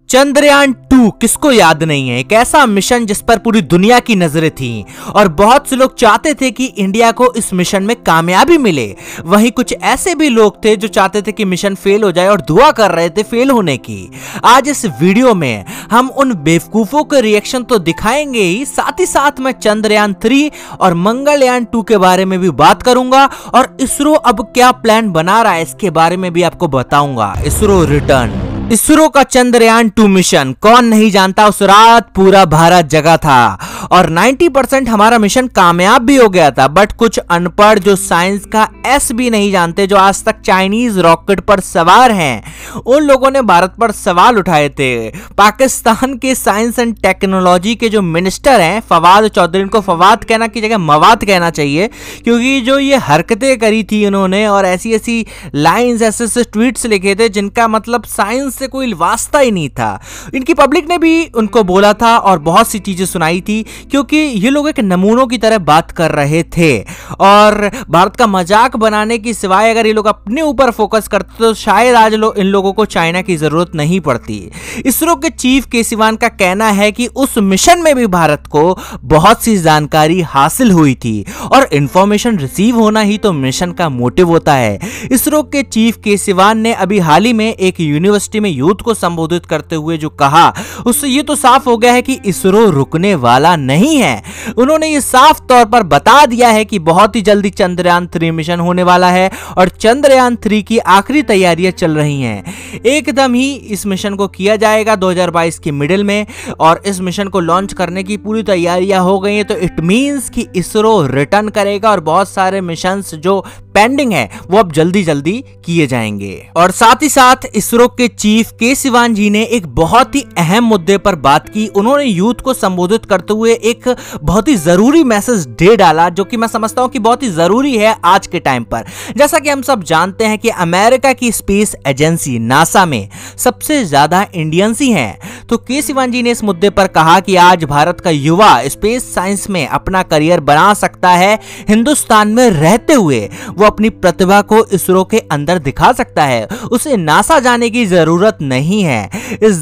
चंद्रयान 2 किसको याद नहीं है। एक ऐसा मिशन जिस पर पूरी दुनिया की नजरें थीं और बहुत से लोग चाहते थे कि इंडिया को इस मिशन में कामयाबी मिले। वहीं कुछ ऐसे भी लोग थे जो चाहते थे कि मिशन फेल हो जाए और दुआ कर रहे थे फेल होने की। आज इस वीडियो में हम उन बेवकूफों के रिएक्शन तो दिखाएंगे ही साथ मैं चंद्रयान 3 और मंगलयान 2 के बारे में भी बात करूंगा और इसरो अब क्या प्लान बना रहा है इसके बारे में भी आपको बताऊंगा। इसरो रिटर्न। इसरो का चंद्रयान 2 मिशन कौन नहीं जानता, उस रात पूरा भारत जगा था और 90% हमारा मिशन कामयाब भी हो गया था। बट कुछ अनपढ़ जो साइंस का एस भी नहीं जानते, जो आज तक चाइनीज रॉकेट पर सवार हैं, उन लोगों ने भारत पर सवाल उठाए थे। पाकिस्तान के साइंस एंड टेक्नोलॉजी के जो मिनिस्टर हैं फवाद चौधरी, इनको फवाद कहना की जगह मवाद कहना चाहिए, क्योंकि जो ये हरकतें करी थी इन्होंने और ऐसी ऐसी लाइंस ऐसे ट्वीट्स लिखे थे जिनका मतलब साइंस से कोई वास्ता ही नहीं था। इनकी पब्लिक ने भी उनको बोला था और बहुत सी चीजें सुनाई थी, क्योंकि ये लोग एक नमूनों की तरह बात कर रहे थे और भारत का मजाक बनाने की सिवाय अगर ये लोग अपने ऊपर फोकस करते तो शायद आज इन लोगों को चाइना की जरूरत नहीं पड़ती। इसरो के चीफ के सिवान का कहना है कि उस मिशन में भी भारत को बहुत सी जानकारी हासिल हुई थी और इंफॉर्मेशन रिसीव होना ही तो मिशन का मोटिव होता है। इसरो के चीफ के सिवान ने अभी हाल ही में एक यूनिवर्सिटी में यूथ को संबोधित करते हुए जो कहा, उससे ये तो साफ हो गया है कि इसरो रुकने वाला नहीं है। उन्होंने ये साफ तौर पर बता दिया है कि बहुत ही जल्दी चंद्रयान 3 मिशन होने वाला है और चंद्रयान 3 की आखिरी तैयारियां चल रही हैं। एकदम ही इस मिशन को किया जाएगा 2022 के मिडिल में और इस मिशन को लॉन्च करने की पूरी तैयारियां हो गई हैं। तो इट मींस कि इसरो रिटर्न करेगा और बहुत सारे मिशंस जो पेंडिंग है वो अब जल्दी किए जाएंगे। और साथ ही साथ इसरो के चीफ के सिवान जी ने एक बहुत ही अहम मुद्दे पर बात की। उन्होंने यूथ को संबोधित करते हुए एक बहुत ही जरूरी मैसेज दे डाला, जो कि मैं समझता हूं कि बहुत ही जरूरी है आज के टाइम पर। जैसा कि हम सब जानते हैं कि अमेरिका की स्पेस एजेंसी नासा में सबसे ज्यादा इंडियंस ही हैं। तो के सिवान जी ने इस मुद्दे पर कहा कि आज भारत का युवा स्पेस साइंस में अपना करियर बना सकता है। हिंदुस्तान में रहते हुए वो अपनी प्रतिभा को इसरो के अंदर दिखा सकता है। उसे नासा जाने की जरूरत नहीं है। इस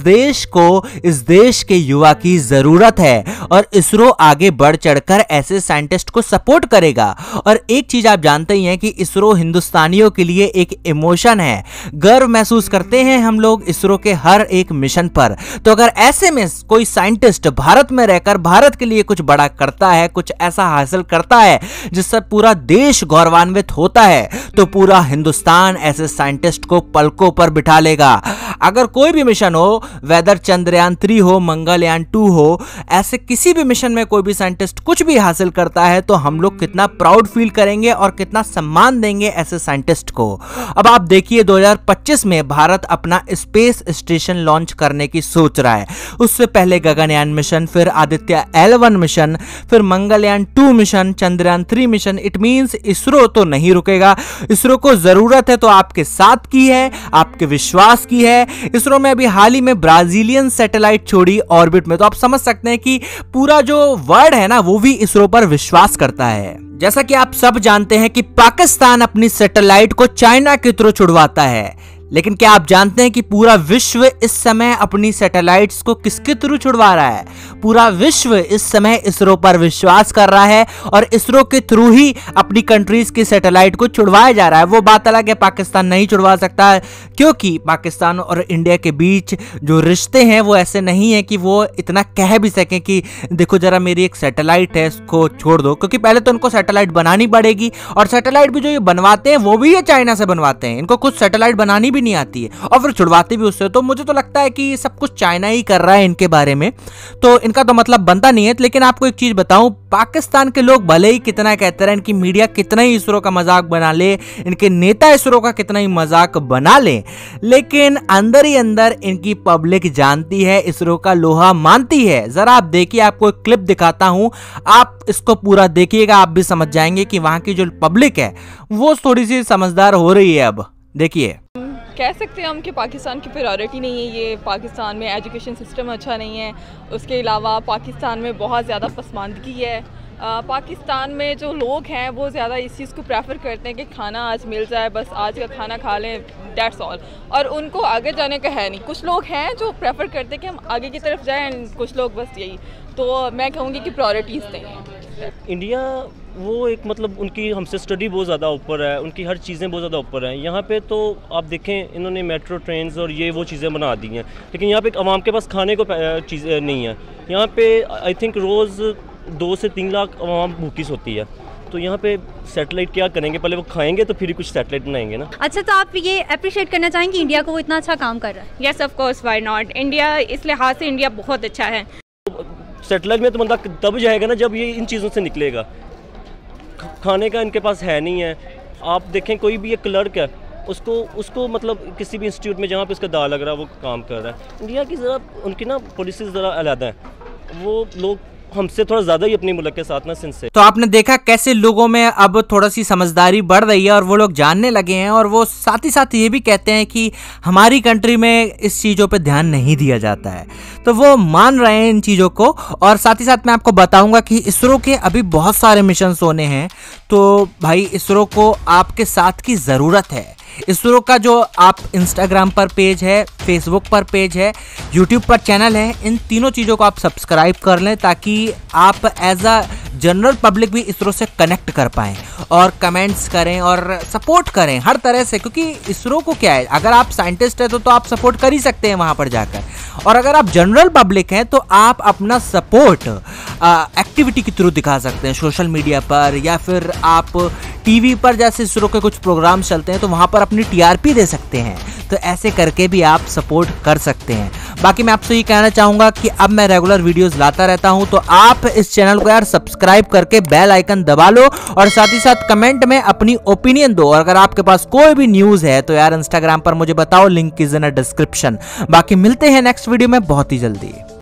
देश के युवा की जरूरत है और इसरो आगे बढ़ चढ़कर ऐसे साइंटिस्ट को सपोर्ट करेगा। और एक चीज आप जानते ही हैं कि इसरो हिंदुस्तानियों के लिए एक इमोशन है। गर्व महसूस करते हैं हम लोग इसरो के हर एक मिशन पर। तो अगर ऐसे में कोई साइंटिस्ट भारत में रहकर भारत के लिए कुछ बड़ा करता है, कुछ ऐसा हासिल करता है जिससे पूरा देश गौरवान्वित होता है, तो पूरा हिंदुस्तान ऐसे साइंटिस्ट को पलकों पर बिठा लेगा। अगर कोई भी मिशन हो, वेदर चंद्रयान 3 हो, मंगलयान 2 हो, ऐसे किसी भी मिशन में कोई भी साइंटिस्ट कुछ भी हासिल करता है तो हम लोग कितना प्राउड फील करेंगे और कितना सम्मान देंगे ऐसे साइंटिस्ट को। अब आप देखिए 2025 में भारत अपना स्पेस स्टेशन लॉन्च करने की सोच रहा है। उससे पहले गगनयान मिशन, फिर आदित्य L1 मिशन, फिर Mangalyaan 2 mission, Chandrayaan 3 mission. It means ISRO तो नहीं रुकेगा। इसरो को जरूरत है तो आपके साथ की है, आपके विश्वास की है। इसरो में अभी हाल ही में ब्राजीलियन सैटेलाइट छोड़ी ऑर्बिट में, तो आप समझ सकते हैं कि पूरा जो वर्ल्ड है ना वो भी इसरो पर विश्वास करता है। जैसा कि आप सब जानते हैं कि पाकिस्तान अपनी सैटेलाइट को चाइना के थ्रू छुड़वाता है, लेकिन क्या आप जानते हैं कि पूरा विश्व इस समय अपनी सैटेलाइट्स को किसके थ्रू छुड़वा रहा है? पूरा विश्व इस समय इसरो पर विश्वास कर रहा है और इसरो के थ्रू ही अपनी कंट्रीज की सैटेलाइट को छुड़वाया जा रहा है। वो बात अलग है, पाकिस्तान नहीं छुड़वा सकता क्योंकि पाकिस्तान और इंडिया के बीच जो रिश्ते हैं वो ऐसे नहीं है कि वो इतना कह भी सकें कि देखो जरा मेरी एक सैटेलाइट है इसको छोड़ दो, क्योंकि पहले तो उनको सैटेलाइट बनानी पड़ेगी और सैटेलाइट भी जो ये बनवाते हैं वो भी ये चाइना से बनवाते हैं। इनको खुद सैटेलाइट बनानी भी नहीं आती है और फिर छुड़वाते भी उससे। तो मुझे तो लगता है कि सब कुछ चाइना ही कर रहा है इनके बारे में, तो इनका तो मतलब बनता नहीं है। लेकिन आपको एक चीज बताऊं, पाकिस्तान के लोग भले ही कितना कहते रहे, इनकी मीडिया कितना ही इसरो का मजाक बना ले, इनके नेता इसरो का कितना ही मजाक बना ले, लेकिन अंदर ही अंदर इनकी पब्लिक जानती है, इसरो का लोहा मानती है। जरा आप देखिए, आपको एक क्लिप दिखाता हूं, आप इसको पूरा देखिएगा, आप भी समझ जाएंगे कि वहां की जो पब्लिक है वो थोड़ी सी समझदार हो रही है। अब देखिए। कह सकते हैं हम कि पाकिस्तान की प्रायोरिटी नहीं है ये। पाकिस्तान में एजुकेशन सिस्टम अच्छा नहीं है, उसके अलावा पाकिस्तान में बहुत ज़्यादा पसमानदगी है, पाकिस्तान में जो लोग हैं वो ज़्यादा इस चीज़ को प्रेफर करते हैं कि खाना आज मिल जाए, बस आज का खाना खा लें, दैट्स ऑल। और उनको आगे जाने का है नहीं। कुछ लोग हैं जो प्रेफर करते हैं कि हम आगे की तरफ जाएं, कुछ लोग बस यही। तो मैं कहूँगी कि प्रायोरिटीज़ दें। इंडिया वो एक मतलब उनकी हमसे स्टडी बहुत ज़्यादा ऊपर है, उनकी हर चीज़ें बहुत ज़्यादा ऊपर हैं। यहाँ पे तो आप देखें इन्होंने मेट्रो ट्रेन्स और ये वो चीज़ें बना दी हैं, लेकिन यहाँ पे एक आवाम के पास खाने को चीज़ें नहीं है। यहाँ पे आई थिंक रोज़ 2 से 3 लाख आवाम भूखी सोती है। तो यहाँ पे सैटेलाइट क्या करेंगे, पहले वो खाएंगे तो फिर ही कुछ सैटेलाइट बनाएंगे ना। अच्छा, तो आप ये अप्रिशिएट करना चाहेंगे इंडिया को वो इतना अच्छा काम कर रहा है? Yes of course, why not. India इस लिहाज से इंडिया बहुत अच्छा है। सैटेलाइट में तो बंदा तब जाएगा ना जब ये इन चीज़ों से निकलेगा। खाने का इनके पास है नहीं है। आप देखें कोई भी एक क्लर्क है, उसको मतलब किसी भी इंस्टीट्यूट में जहाँ पे उसका दाव लग रहा है वो काम कर रहा है। इंडिया की ज़रा उनकी ना पॉलिसीज़ ज़रा अलग है। वो लोग हमसे थोड़ा ज़्यादा ही अपने मुल्क के साथ ना सिंसियर। तो आपने देखा कैसे लोगों में अब थोड़ा सी समझदारी बढ़ रही है और वो लोग जानने लगे हैं, और वो साथ ही साथ ये भी कहते हैं कि हमारी कंट्री में इस चीज़ों पे ध्यान नहीं दिया जाता है। तो वो मान रहे हैं इन चीज़ों को। और साथ ही साथ मैं आपको बताऊंगा कि इसरो के अभी बहुत सारे मिशन होने हैं। तो भाई इसरो को आपके साथ की ज़रूरत है। इसरो का जो आप इंस्टाग्राम पर पेज है, फेसबुक पर पेज है, यूट्यूब पर चैनल है, इन तीनों चीज़ों को आप सब्सक्राइब कर लें ताकि आप एज अ जनरल पब्लिक भी इसरो से कनेक्ट कर पाएँ और कमेंट्स करें और सपोर्ट करें हर तरह से। क्योंकि इसरो को क्या है, अगर आप साइंटिस्ट हैं तो आप सपोर्ट कर ही सकते हैं वहाँ पर जाकर, और अगर आप जनरल पब्लिक हैं तो आप अपना सपोर्ट एक्टिविटी के थ्रू दिखा सकते हैं सोशल मीडिया पर, या फिर आप टीवी पर जैसे इसरो के कुछ प्रोग्राम चलते हैं तो वहाँ पर अपनी टीआरपी दे सकते हैं। तो ऐसे करके भी आप सपोर्ट कर सकते हैं। बाकी मैं आपसे ये कहना चाहूँगा कि अब मैं रेगुलर वीडियोस लाता रहता हूँ, तो आप इस चैनल को यार सब्सक्राइब करके बेल आइकन दबा लो, और साथ ही साथ कमेंट में अपनी ओपिनियन दो। और अगर आपके पास कोई भी न्यूज़ है तो यार इंस्टाग्राम पर मुझे बताओ, link is in a description. बाकी मिलते हैं नेक्स्ट वीडियो में बहुत ही जल्दी।